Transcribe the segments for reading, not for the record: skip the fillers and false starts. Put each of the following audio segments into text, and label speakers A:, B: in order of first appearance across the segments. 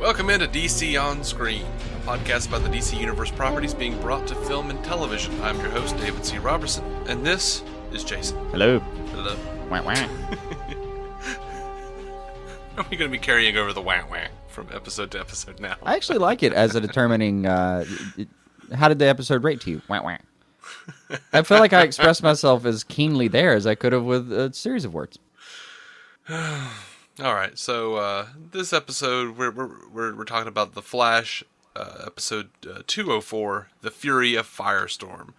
A: Welcome into DC On Screen, a podcast about the DC Universe properties being brought to film and television. I'm your host, David C. Robertson, and this is Jason.
B: Hello.
A: Hello.
B: Wah, wah.
A: Are we going to be carrying over the wah-wah from episode to episode now?
B: I actually like it as a determining, how did the episode rate to you? Wah, wah. I feel like I expressed myself as keenly there as I could have with a series of words.
A: All right, so this episode we're talking about The Flash, episode 204, The Fury of Firestorm,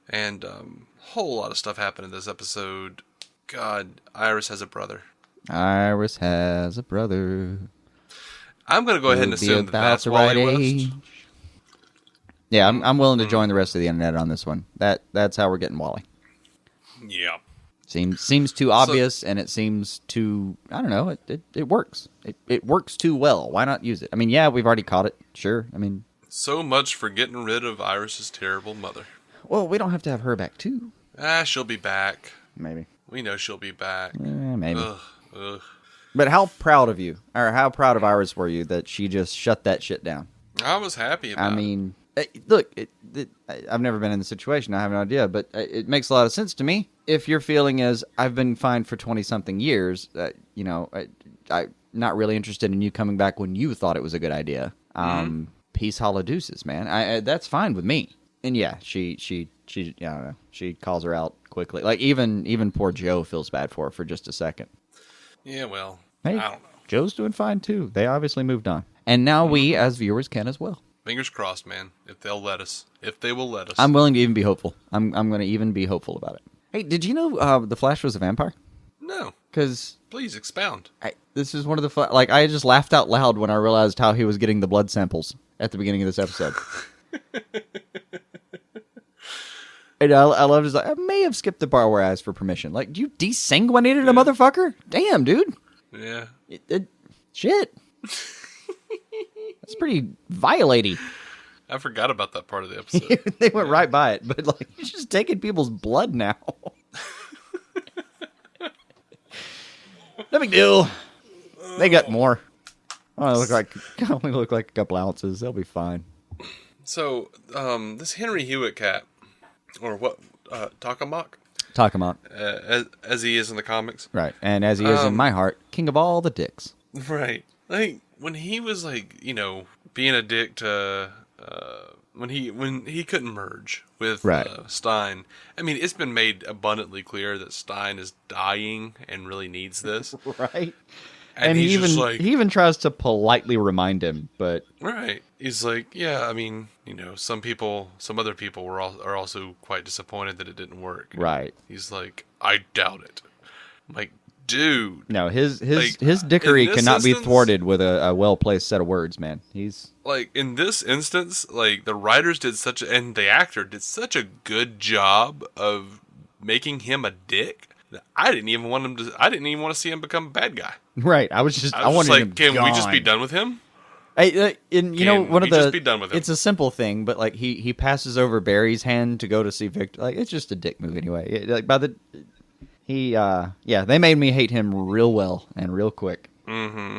A: and a whole lot of stuff happened in this episode. God, Iris has a brother.
B: Iris has a brother.
A: I'm going to go ahead and assume that that's Wally West.
B: Yeah, I'm willing to join the rest of the internet on this one. That's how we're getting Wally.
A: Yeah.
B: Seems too obvious, and it seems too, I don't know, it works. It works too well. Why not use it? I mean, yeah, we've already caught it, sure. I mean,
A: so much for getting rid of Iris's terrible mother.
B: Well, we don't have to have her back, too.
A: She'll be back.
B: Maybe.
A: We know she'll be back.
B: Maybe.
A: Ugh.
B: But how proud of you, or how proud of Iris were you that she just shut that shit down?
A: I was happy about it.
B: I mean, look, I've never been in the situation. I have no idea, but it makes a lot of sense to me. If your feeling is, I've been fine for 20-something years, I'm not really interested in you coming back when you thought it was a good idea. Peace, hollow deuces, man. That's fine with me. And yeah, she I don't know. She calls her out quickly. Like, even poor Joe feels bad for her for just a second.
A: Yeah, well,
B: hey,
A: I don't know.
B: Joe's doing fine, too. They obviously moved on. And now we, as viewers, can as well.
A: Fingers crossed, man. If they'll let us. If they will let us.
B: I'm willing to even be hopeful. I'm going to even be hopeful about it. Hey, did you know the Flash was a vampire?
A: No.
B: Because
A: Please expound.
B: this is one of the I just laughed out loud when I realized how he was getting the blood samples at the beginning of this episode. And I love his I may have skipped the part where I asked for permission. Like, you desanguinated a motherfucker? Damn, dude.
A: Yeah.
B: Shit. That's pretty violating.
A: I forgot about that part of the episode.
B: They went right by it, but like, you're just taking people's blood now. No big deal. They got more. I only look like a couple ounces. They'll be fine.
A: So, this Henry Hewitt cat, or what, Takamok?
B: Takamok.
A: As he is in the comics.
B: Right, and as he is in my heart, king of all the dicks.
A: Right. Like, when he was like, being a dick to, when he couldn't merge with Stein. I mean, it's been made abundantly clear that Stein is dying and really needs this.
B: Right.
A: And he
B: even tries to politely remind him, but
A: right. He's like, yeah, I mean, some other people are also quite disappointed that it didn't work.
B: Right.
A: He's like, I doubt it. I'm like, dude.
B: No, his dickery cannot be thwarted with a well-placed set of words, man. He's
A: like, in this instance, like, the writers and the actor did such a good job of making him a dick that I didn't even want to see him become a bad guy.
B: Right. I wanted him
A: can
B: gone.
A: we just be done with him?
B: Just
A: be done with him?
B: It's a simple thing, but like he passes over Barry's hand to go to see Victor. Like, it's just a dick move anyway. They made me hate him real well and real quick.
A: Mm-hmm.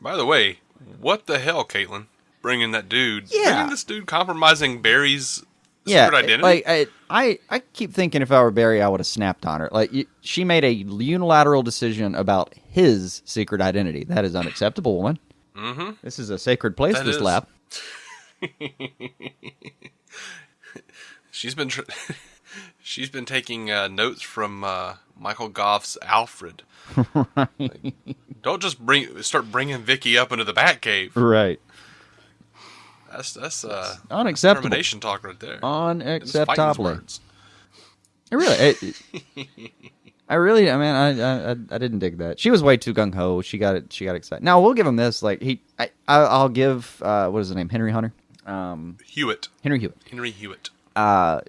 A: By the way, what the hell, Caitlin? Bringing this dude compromising Barry's secret identity?
B: Like, I keep thinking if I were Barry, I would have snapped on her. Like, she made a unilateral decision about his secret identity. That is unacceptable, woman.
A: Mm-hmm.
B: This is a sacred place, this lab.
A: She's been taking notes from Michael Goff's Alfred.
B: Right.
A: Like, don't just start bringing Vicky up into the Batcave.
B: Right.
A: That's
B: unacceptable.
A: Termination talk right there.
B: Unacceptable. I didn't dig that. She was way too gung ho. She got excited. Now we'll give him this. Like I'll give what is his name? Henry Hunter.
A: Hewitt.
B: Henry Hewitt.
A: Henry Hewitt.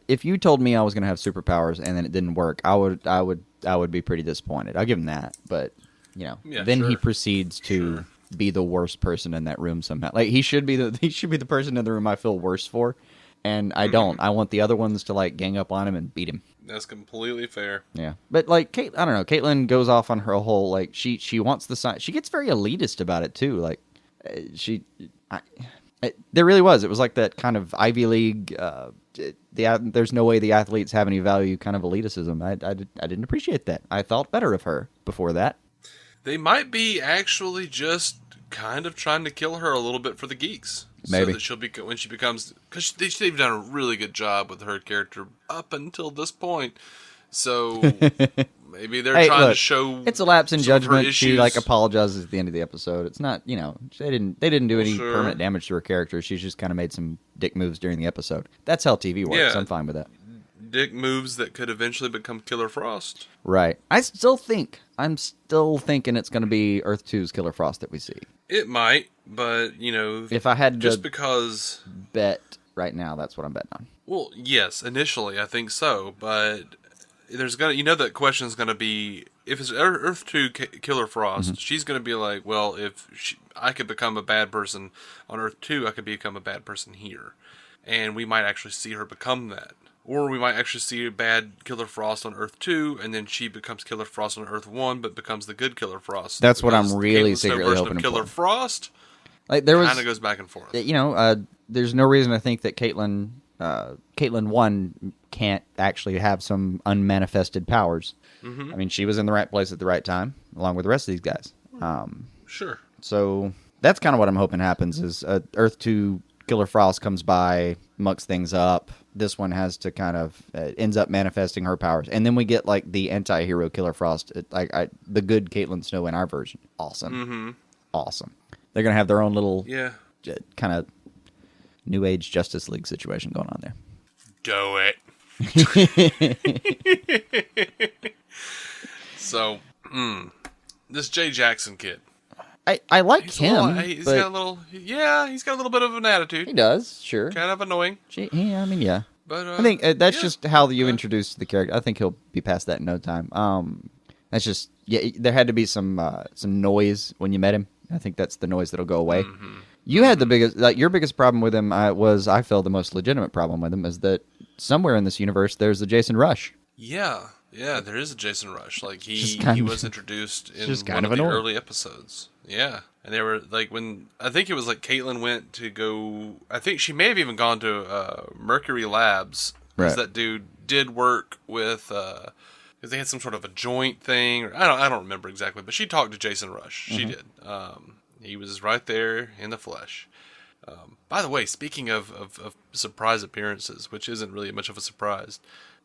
B: If you told me I was going to have superpowers and then it didn't work, I would be pretty disappointed. I'll give him that. But then he proceeds to be the worst person in that room somehow. Like, he should be the person in the room I feel worse for, and I don't. I want the other ones to like gang up on him and beat him.
A: That's completely fair.
B: Yeah, but like I don't know. Caitlin goes off on her whole like she wants the sign. She gets very elitist about it too. Like, There really was. It was like that kind of Ivy League. There's no way the athletes have any value kind of elitism. I didn't appreciate that. I thought better of her before that.
A: They might be actually just kind of trying to kill her a little bit for the geeks.
B: Maybe.
A: So that she'll be, when she becomes, because they've done a really good job with her character up until this point. So maybe they're trying to show
B: it's a lapse in judgment. She
A: issues.
B: Apologizes at the end of the episode. It's not, they didn't do any
A: Sure.
B: permanent damage to her character. She's just kind of made some dick moves during the episode. That's how TV works.
A: Yeah.
B: I'm fine with that.
A: Dick moves that could eventually become Killer Frost.
B: Right. I'm still thinking it's going to be Earth 2's Killer Frost that we see.
A: It might, but
B: if I had
A: just
B: to
A: because
B: bet right now, that's what I'm betting on.
A: Well, yes, initially I think so, but there's that question is gonna be, if it's Earth 2 Killer Frost, she's gonna be like, well, if I could become a bad person on Earth 2, I could become a bad person here, and we might actually see her become that. Or we might actually see a bad Killer Frost on Earth 2, and then she becomes Killer Frost on Earth 1, but becomes the good Killer Frost.
B: That's what I'm
A: Because
B: really
A: Caitlin Snow
B: secretly
A: version
B: hoping
A: of Killer
B: for.
A: Frost
B: Like there was
A: kind of goes back and forth.
B: There's no reason to think that Caitlin 1 can't actually have some unmanifested powers. Mm-hmm. I mean, she was in the right place at the right time, along with the rest of these guys.
A: Sure.
B: So that's kind of what I'm hoping happens is Earth 2 Killer Frost comes by, mucks things up. This one has to kind of ends up manifesting her powers, and then we get like the anti-hero Killer Frost, the good Caitlin Snow in our version. Awesome, awesome. They're gonna have their own little kind of New Age Justice League situation going on there.
A: Do it. So, this Jay Jackson kid.
B: I like him.
A: He's got a little bit of an attitude.
B: He does, sure.
A: Kind of annoying.
B: Yeah.
A: But
B: I think that's just how you introduce the character. I think he'll be past that in no time. That's just there had to be some noise when you met him. I think that's the noise that'll go away. Mm-hmm. You had the biggest, your biggest problem with him I feel the most legitimate problem with him is that somewhere in this universe there's a Jason Rush.
A: Yeah, there is a Jason Rush. Like he was introduced in
B: one
A: of the early episodes. Yeah, and they were like when I think it was like Caitlin went to go. I think she may have even gone to Mercury Labs because that dude did work with. Because they had some sort of a joint thing. Or I don't remember exactly, but she talked to Jason Rush. Mm-hmm. She did. He was right there in the flesh. By the way, speaking of surprise appearances, which isn't really much of a surprise,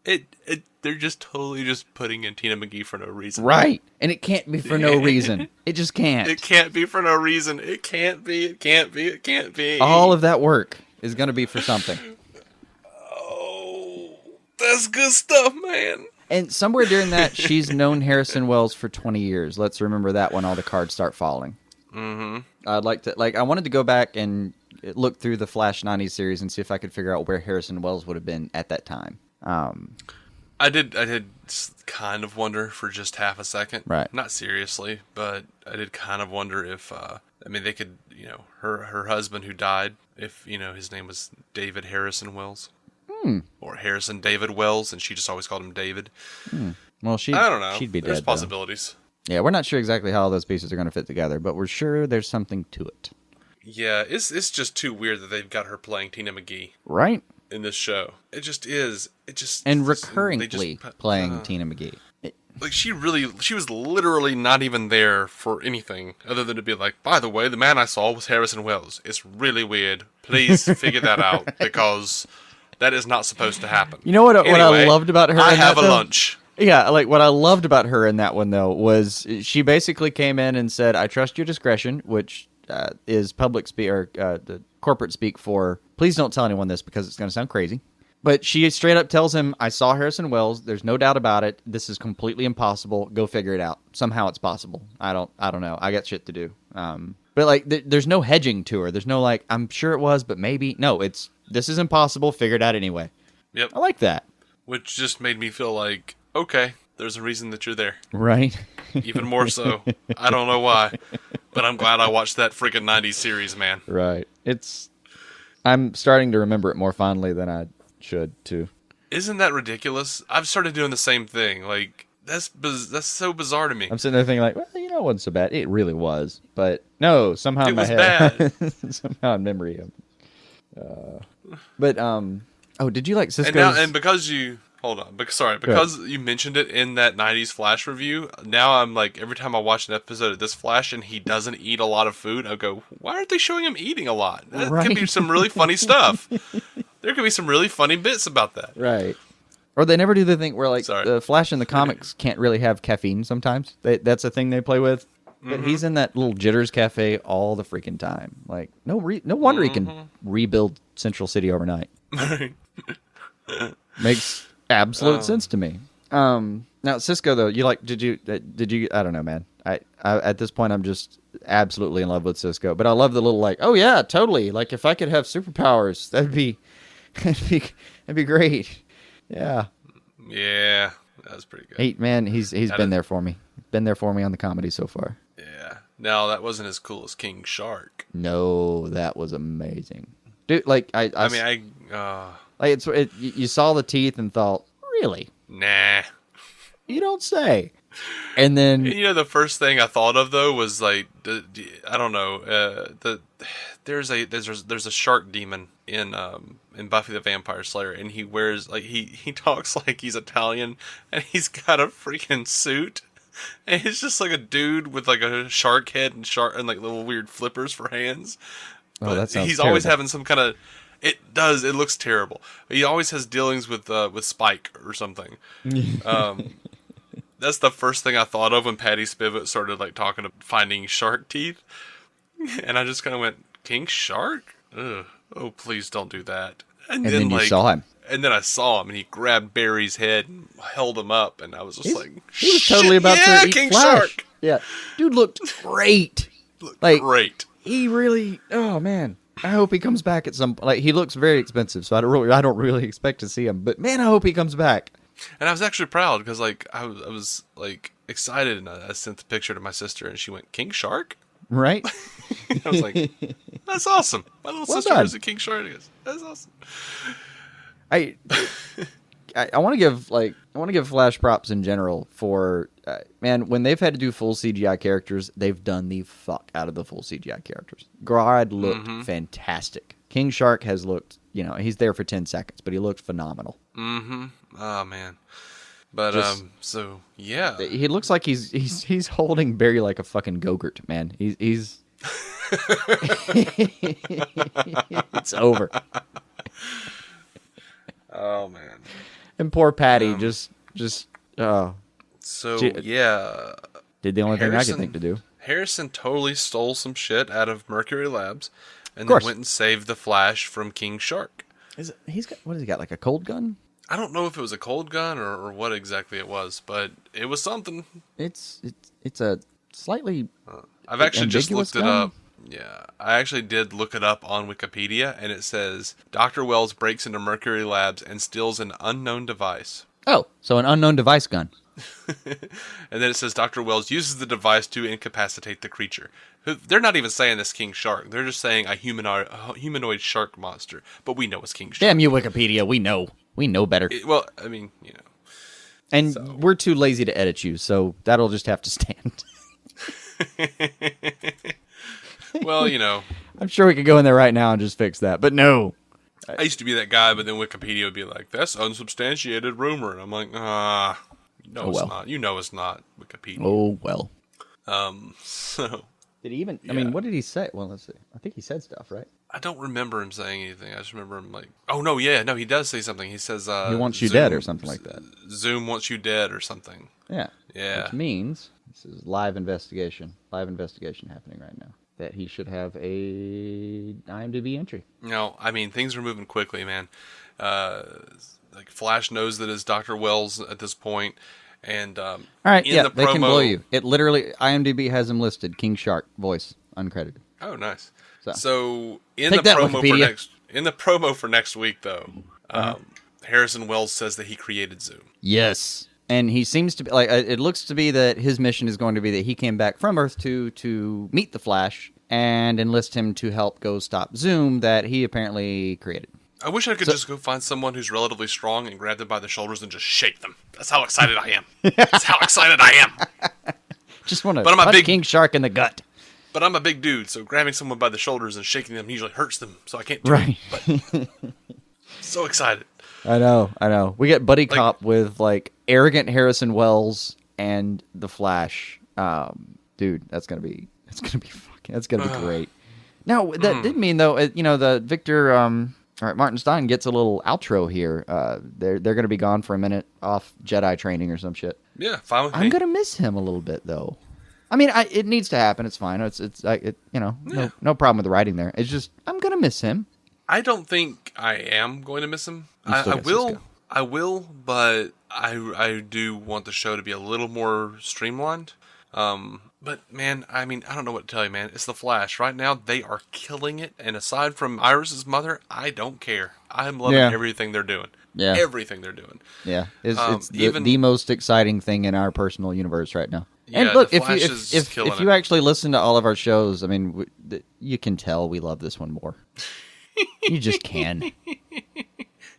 A: they're just totally just putting in Tina McGee for no reason.
B: Right. And it can't be for no reason. It just can't.
A: It can't be for no reason. It can't be. It can't be. It can't be.
B: All of that work is going to be for something.
A: Oh, that's good stuff, man.
B: And somewhere during that, she's known Harrison Wells for 20 years. Let's remember that when all the cards start falling. Mm-hmm. I wanted to go back and look through the Flash 90s series and see if I could figure out where Harrison Wells would have been at that time.
A: I did kind of wonder for just half a second.
B: Right.
A: Not seriously, but I did kind of wonder if, they could, her husband who died, if, his name was David Harrison Wells. Or Harrison David Wells, and she just always called him David.
B: Well, I don't know. She'd be
A: There's
B: dead,
A: possibilities.
B: Though. Yeah, we're not sure exactly how all those pieces are going to fit together, but we're sure there's something to it.
A: Yeah, it's just too weird that they've got her playing Tina McGee.
B: Right.
A: In this show. It just is.
B: And recurringly playing Tina McGee.
A: Like, she was literally not even there for anything other than to be like, by the way, the man I saw was Harrison Wells. It's really weird. Please figure that out, because that is not supposed to happen.
B: You know what I loved about her?
A: I have a lunch.
B: Yeah, like what I loved about her in that one, though, was she basically came in and said, I trust your discretion, which is public speak or the corporate speak for, please don't tell anyone this because it's going to sound crazy. But she straight up tells him, I saw Harrison Wells. There's no doubt about it. This is completely impossible. Go figure it out. Somehow it's possible. I don't know. I got shit to do. But like, there's no hedging to her. There's no like, I'm sure it was, but maybe. No, this is impossible. Figure it out anyway.
A: Yep.
B: I like that.
A: Which just made me feel like, okay, there's a reason that you're there.
B: Right.
A: Even more so. I don't know why, but I'm glad I watched that freaking 90s series, man.
B: Right. I'm starting to remember it more fondly than I should, too.
A: Isn't that ridiculous? I've started doing the same thing. Like, That's so bizarre to me.
B: I'm sitting there thinking like, well, it wasn't so bad. It really was, but no, somehow in my head,
A: bad.
B: somehow in memory. But oh, did you like Cisco's?
A: And because you because you mentioned it in that '90s Flash review, now I'm like, every time I watch an episode of this Flash and he doesn't eat a lot of food, I go, why aren't they showing him eating a lot? That could be some really funny stuff. There could be some really funny bits about that.
B: Right. Or they never do the thing where, like, the Flash in the comics can't really have caffeine sometimes. That's a thing they play with. But he's in that little Jitters Cafe all the freaking time. Like, no wonder he can rebuild Central City overnight. Makes absolute sense to me. Now, Cisco, though, did you, I don't know, man. I at this point, I'm just absolutely in love with Cisco. But I love the little, like, oh, yeah, totally. Like, if I could have superpowers, that'd be great. Yeah.
A: Yeah, that was pretty good.
B: He's been there for me. Been there for me on the comedy so far.
A: Yeah. Now, that wasn't as cool as King Shark.
B: No, that was amazing. Dude, like, you saw the teeth and thought, really?
A: Nah.
B: You don't say. And then...
A: the first thing I thought of, though, was, like, I don't know, there's a shark demon in Buffy the Vampire Slayer, and he wears, like, he talks like he's Italian, and he's got a freaking suit, and he's just like a dude with, like, a shark head and like little weird flippers for hands.
B: Oh, that sounds
A: he's
B: terrible.
A: always having some kind of... It looks terrible. He always has dealings with Spike or something. That's the first thing I thought of when Patty Spivot started, like, talking about finding shark teeth. And I just kind of went, King Shark? Ugh. Oh, please don't do that.
B: And then you saw him.
A: And then I saw him, and he grabbed Barry's head and held him up, and I was just like,
B: he was totally about to eat
A: King
B: Flash.
A: Shark!
B: Yeah. Dude looked great.
A: Great.
B: He really, oh, man. I hope he comes back at some, like, he looks very expensive, so I don't really expect to see him. But, man, I hope he comes back.
A: And I was actually proud, because, like, I was like, excited, and I sent the picture to my sister, and she went, King Shark?
B: Right?
A: I was like, that's awesome. My little sister is a King Shark. That's awesome.
B: I want to give Flash props in general for man, when they've had to do full CGI characters, they've done the fuck out of the full CGI characters. Grodd looked fantastic. King Shark has looked, he's there for 10 seconds, but he looked phenomenal.
A: Mm-hmm. Oh man. But so yeah,
B: he looks like he's holding Barry like a fucking Go-Gurt, man. He's it's over.
A: Oh man.
B: And poor Patty just
A: So yeah,
B: did the only thing I could think to do.
A: Harrison totally stole some shit out of Mercury Labs, and then went and saved the Flash from King Shark.
B: He's got, what has he got, like a cold gun?
A: I don't know if it was a cold gun or what exactly it was, but it was something.
B: It's a slightly
A: I've actually just looked
B: gun?
A: it up. Yeah, I actually did look it up on Wikipedia, and it says Dr. Wells breaks into Mercury Labs and steals an unknown device.
B: Oh, so an unknown device gun.
A: And then it says Dr. Wells uses the device to incapacitate the creature. They're not even saying this King Shark. They're just saying a humanoid shark monster. But we know it's King Shark.
B: Damn you, Wikipedia. We know. We know better.
A: Well, I mean,
B: And we're too lazy to edit you, so that'll just have to stand.
A: Well,
B: I'm sure we could go in there right now and just fix that, but no.
A: I used to be that guy, but then Wikipedia would be like, that's unsubstantiated rumor. And I'm like, no, it's not. It's not Wikipedia.
B: Oh, well.
A: So.
B: Did he even, I mean, what did he say? Well, let's see. I think he said stuff, right?
A: I don't remember him saying anything. I just remember him like, oh, no, yeah. No, he does say something. He says,
B: he wants you dead or something like that.
A: Zoom wants you dead or something.
B: Yeah.
A: Yeah.
B: Which means, this is live investigation happening right now, that he should have a IMDb entry.
A: No, I mean, things are moving quickly, man. Like, Flash knows that it's Dr. Wells at this point. And,
B: all right,
A: the
B: they
A: promo,
B: can blow you. It literally, IMDb has him listed, King Shark, voice, uncredited.
A: Oh, nice. So in
B: Take
A: the
B: that,
A: promo for next week, though, Harrison Wells says that he created Zoom.
B: Yes. And he seems to be, like, it looks to be that his mission is going to be that he came back from Earth 2 to meet the Flash and enlist him to help go stop Zoom that he apparently created.
A: I wish I could just go find someone who's relatively strong and grab them by the shoulders and just shake them. That's how excited I am. That's how excited I am.
B: Just want to punch King Shark in the gut.
A: But I'm a big dude, so grabbing someone by the shoulders and shaking them usually hurts them, so I can't do
B: right.
A: it. But so excited.
B: I know. We get buddy cop with like arrogant Harrison Wells and the Flash. Dude, that's gonna be great. Now that didn't mean though. The Victor. All right, Martin Stein gets a little outro here. They're going to be gone for a minute off Jedi training or some shit.
A: Yeah, fine with me.
B: I'm going to miss him a little bit though. I mean, it needs to happen. It's fine. No problem with the writing there. It's just I'm going to miss him.
A: I don't think I am going to miss him. I will, but I do want the show to be a little more streamlined. But man, I mean, I don't know what to tell you, man. It's the Flash. Right now, they are killing it. And aside from Iris's mother, I don't care. I'm loving everything they're doing.
B: Yeah.
A: Everything they're doing.
B: Yeah. It's the most exciting thing in our personal universe right now.
A: Yeah,
B: and look,
A: if
B: you actually listen to all of our shows, I mean, you can tell we love this one more. You just can.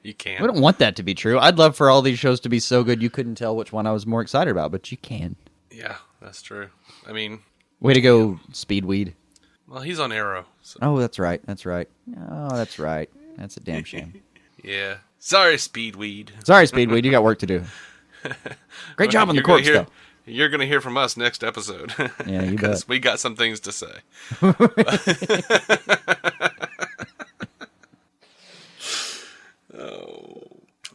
A: You can.
B: We don't want that to be true. I'd love for all these shows to be so good you couldn't tell which one I was more excited about, but you can.
A: Yeah, that's true. I mean...
B: Way to go, Speedweed.
A: Well, he's on Arrow. So.
B: Oh, that's right. Oh, that's right. That's a damn shame.
A: Yeah. Sorry, Speedweed.
B: You got work to do. Great job on the corpse, though.
A: You're going to hear from us next episode.
B: Yeah, you bet.
A: Because we got some things to say.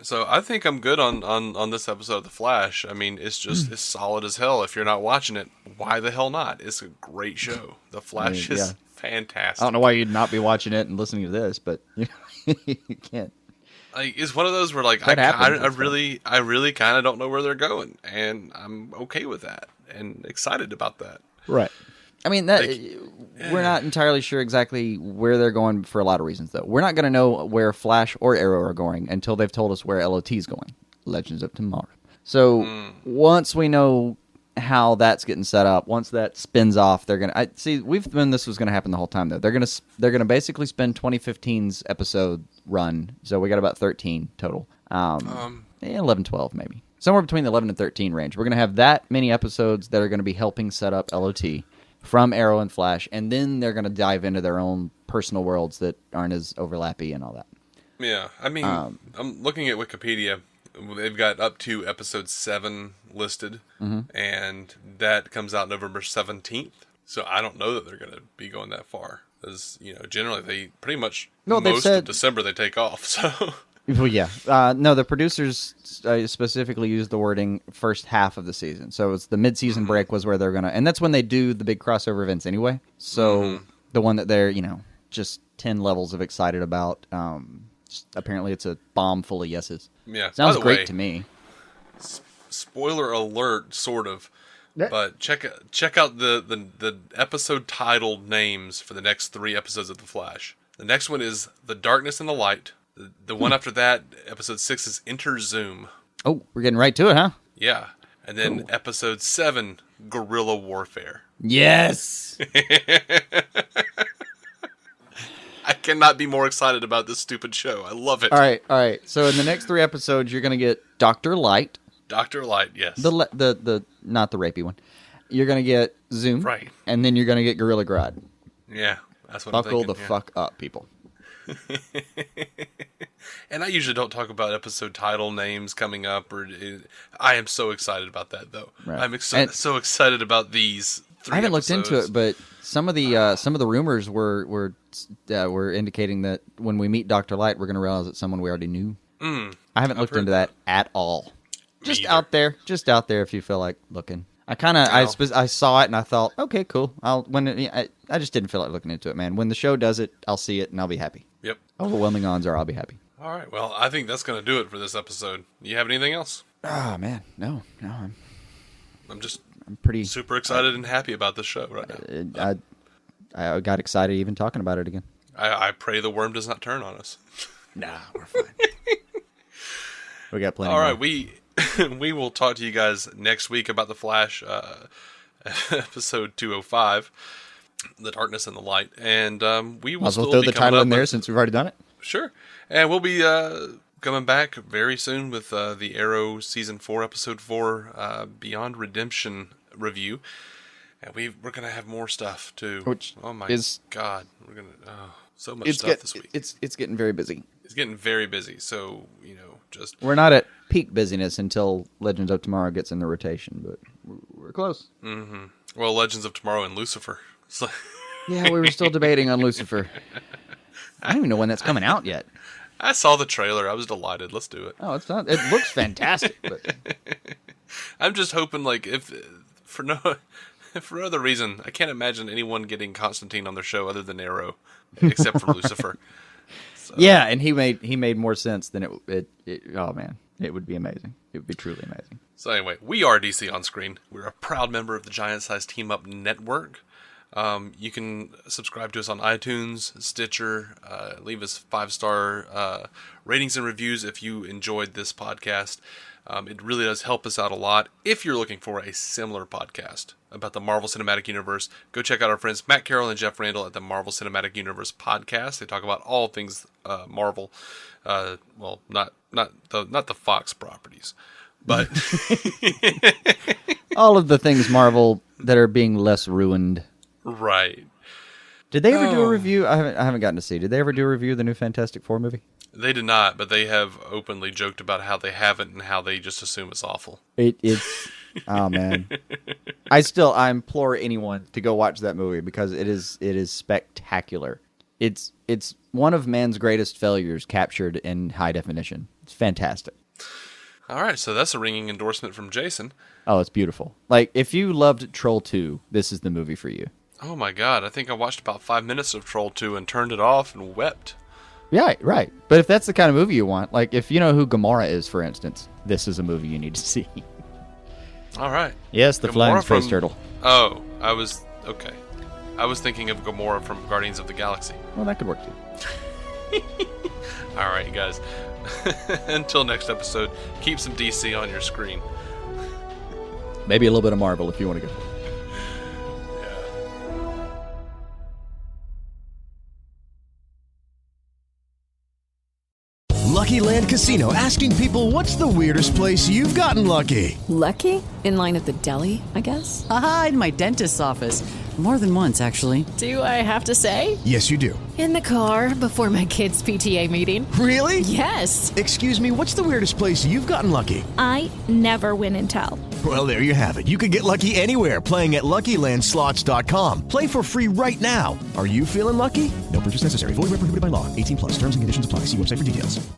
A: So I think I'm good on this episode of The Flash. I mean, it's just it's solid as hell. If you're not watching it, why the hell not? It's a great show. The Flash is fantastic.
B: I don't know why you'd not be watching it and listening to this, but you can't.
A: Like, it's one of those where like I really kind of don't know where they're going, and I'm okay with that and excited about that.
B: Right. I mean, we're not entirely sure exactly where they're going for a lot of reasons, though. We're not going to know where Flash or Arrow are going until they've told us where LOT is going, Legends of Tomorrow. So once we know how that's getting set up, once that spins off, they're going to... we've known this was going to happen the whole time, though. They're going to basically spend 2015's episode run, so we got about 13 total. 11, 12, maybe. Somewhere between the 11 and 13 range. We're going to have that many episodes that are going to be helping set up LOT from Arrow and Flash, and then they're going to dive into their own personal worlds that aren't as overlappy and all that.
A: Yeah, I mean, I'm looking at Wikipedia. They've got up to episode 7 listed, and that comes out November 17th. So I don't know that they're going to be going that far. Because, generally they pretty much most of December they take off, so...
B: Well, yeah. No, the producers specifically used the wording first half of the season. So it's the mid-season break was where they're going to... And that's when they do the big crossover events anyway. So the one that they're, just 10 levels of excited about. Apparently it's a bomb full of yeses.
A: Yeah.
B: Sounds great to me.
A: Spoiler alert, sort of. But check out the episode titled names for the next 3 episodes of The Flash. The next one is The Darkness and the Light. The one after that, episode 6, is Enter Zoom. Oh,
B: we're getting right to it, huh?
A: Yeah. And then episode 7, Guerrilla Warfare.
B: Yes!
A: I cannot be more excited about this stupid show. I love it.
B: All right. So in the next 3 episodes, you're going to get Dr. Light.
A: Dr. Light, yes.
B: The not the rapey one. You're going to get Zoom.
A: Right.
B: And then you're going to get Gorilla Grodd.
A: Yeah, that's what I'm thinking.
B: Buckle the fuck up, people.
A: And I usually don't talk about episode title names coming up. I am so excited about that, though. Right. I'm so excited about these 3
B: I haven't
A: episodes.
B: looked into it, but some of the rumors were indicating that when we meet Dr. Light, we're going to realize it's someone we already knew. I haven't looked into that at all. Just out there if you feel like looking. I saw it and I thought, okay, cool. I just didn't feel like looking into it, man. When the show does it, I'll see it and I'll be happy.
A: Yep.
B: Overwhelming odds are I'll be happy.
A: All right. Well, I think that's going to do it for this episode. You have anything else?
B: Oh man, no.
A: I'm
B: pretty
A: super excited and happy about this show right now.
B: I got excited even talking about it again.
A: I pray the worm does not turn on us.
B: Nah, we're fine. We got plenty.
A: All right, we will talk to you guys next week about The Flash, episode 205, The Darkness and the Light, and we will
B: still throw the title in there since we've already done it.
A: Sure. And we'll be coming back very soon with the Arrow Season 4, Episode 4, Beyond Redemption review. And we're going to have more stuff, too.
B: Which
A: oh, my
B: is,
A: God. We're going to... so much stuff this week.
B: It's getting very busy.
A: It's getting very busy. So, just...
B: We're not at peak busyness until Legends of Tomorrow gets in the rotation, but we're close.
A: Mm-hmm. Well, Legends of Tomorrow and Lucifer. So...
B: Yeah, we were still debating on Lucifer. I don't even know when that's coming out yet.
A: I saw the trailer. I was delighted. Let's do it.
B: Oh, it's not. It looks fantastic. But...
A: I'm just hoping, for no other reason, I can't imagine anyone getting Constantine on their show other than Arrow, except for Lucifer. So.
B: Yeah, and he made more sense than it. Oh man, it would be amazing. It would be truly amazing.
A: So anyway, we are DC On Screen. We're a proud member of the Giant Size Team Up Network. You can subscribe to us on iTunes, Stitcher, leave us 5-star ratings and reviews if you enjoyed this podcast. It really does help us out a lot. If you're looking for a similar podcast about the Marvel Cinematic Universe, go check out our friends Matt Carroll and Jeff Randall at the Marvel Cinematic Universe podcast. They talk about all things Marvel. Well, not the Fox properties, but
B: all of the things Marvel that are being less ruined.
A: Right.
B: Did they ever do a review? I haven't gotten to see. Did they ever do a review of the new Fantastic Four movie?
A: They did not, but they have openly joked about how they haven't and how they just assume it's awful.
B: It's oh man. I implore anyone to go watch that movie because it is spectacular. It's one of man's greatest failures captured in high definition. It's fantastic.
A: All right, so that's a ringing endorsement from Jason.
B: Oh, it's beautiful. Like if you loved Troll 2, this is the movie for you.
A: Oh my God, I think I watched about 5 minutes of Troll 2 and turned it off and wept.
B: Yeah, right. But if that's the kind of movie you want, like if you know who Gamora is, for instance, this is a movie you need to see.
A: All right.
B: Yes, the
A: Gamora
B: flying space turtle.
A: Oh, okay. I was thinking of Gamora from Guardians of the Galaxy.
B: Well, that could work too.
A: All right, you guys. Until next episode, keep some DC on your screen.
B: Maybe a little bit of Marvel if you want to go.
C: Lucky Land Casino, asking people, what's the weirdest place you've gotten lucky?
D: Lucky? In line at the deli, I guess?
E: Aha, in my dentist's office. More than once, actually.
D: Do I have to say?
C: Yes, you do.
D: In the car before my kids' PTA meeting.
C: Really?
D: Yes.
C: Excuse me, what's the weirdest place you've gotten lucky?
F: I never win and tell.
C: Well, there you have it. You can get lucky anywhere, playing at LuckyLandSlots.com. Play for free right now. Are you feeling lucky? No purchase necessary. Void where prohibited by law. 18+. Terms and conditions apply. See website for details.